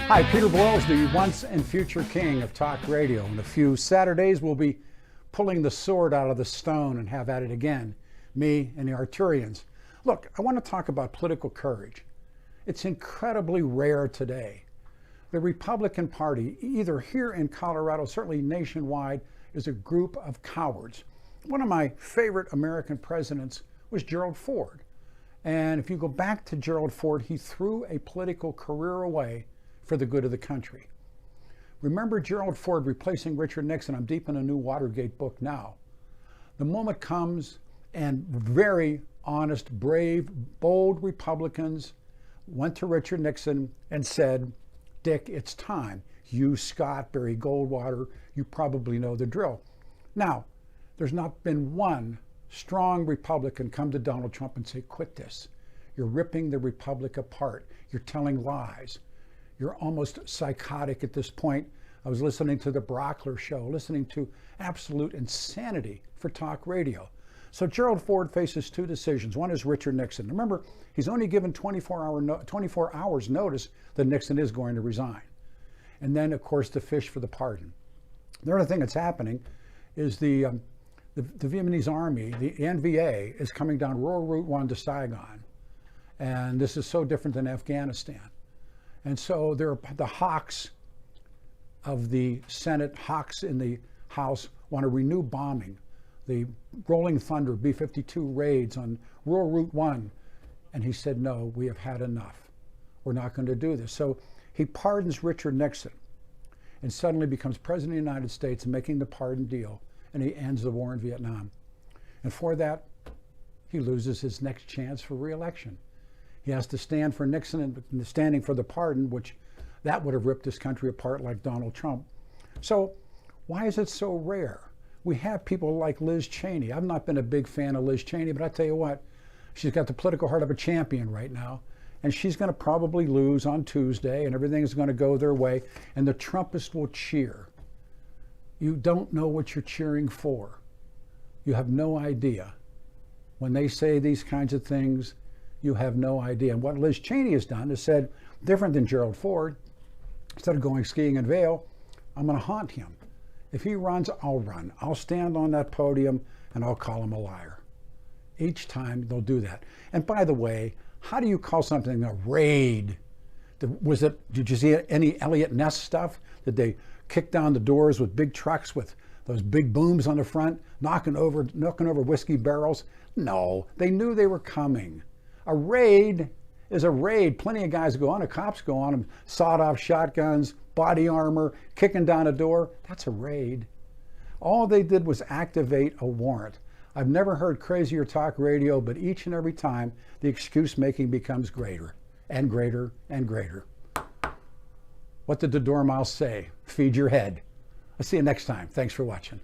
Hi, Peter Boyles, the once and future king of talk radio. In a few Saturdays, we'll be pulling the sword out of the stone and have at it again, me and the Arturians. Look, I want to talk about political courage. It's incredibly rare today. The Republican Party, either here in Colorado, certainly nationwide, is a group of cowards. One of my favorite American presidents was Gerald Ford. And if you go back to Gerald Ford, he threw a political career away for the good of the country. Remember Gerald Ford replacing Richard Nixon? I'm deep in a new Watergate book now. The moment comes and very honest, brave, bold Republicans went to Richard Nixon and said, Dick, it's time. You, Scott, Barry Goldwater, you probably know the drill. Now, there's not been one strong Republican come to Donald Trump and say, quit this. You're ripping the Republic apart. You're telling lies. You're almost psychotic at this point. I was listening to the Brockler show, listening to absolute insanity for talk radio. So Gerald Ford faces two decisions. One is Richard Nixon. Remember, he's only given 24 hours notice that Nixon is going to resign. And then, of course, the fish for the pardon. The other thing that's happening is the Vietnamese army, the NVA, is coming down Rural Route 1 to Saigon. And this is so different than Afghanistan. And so there are the hawks of the Senate, hawks in the House want to renew bombing. The Rolling Thunder B-52 raids on Rural Route 1. And he said, no, we have had enough. We're not going to do this. So he pardons Richard Nixon and suddenly becomes president of the United States, making the pardon deal. And he ends the war in Vietnam. And for that, he loses his next chance for re-election. He has to stand for Nixon and standing for the pardon, which that would have ripped this country apart like Donald Trump. So why is it so rare? We have people like Liz Cheney. I've not been a big fan of Liz Cheney, but I tell you what, she's got the political heart of a champion right now. And she's going to probably lose on Tuesday, and everything is going to go their way. And the Trumpists will cheer. You don't know what you're cheering for. You have no idea. When they say these kinds of things, you have no idea. And what Liz Cheney has done is said, different than Gerald Ford, instead of going skiing in Vail, I'm going to haunt him. If he runs, I'll run. I'll stand on that podium and I'll call him a liar. Each time they'll do that. And by the way, how do you call something a raid? Did you see any Elliott Ness stuff? Did they kick down the doors with big trucks with those big booms on the front, knocking over whiskey barrels? No, they knew they were coming. A raid is a raid. Plenty of guys go on, the cops go on them, sawed-off shotguns, body armor, kicking down a door. That's a raid. All they did was activate a warrant. I've never heard crazier talk radio, but each and every time, the excuse-making becomes greater and greater and greater. What did the Dormouse say? Feed your head. I'll see you next time. Thanks for watching.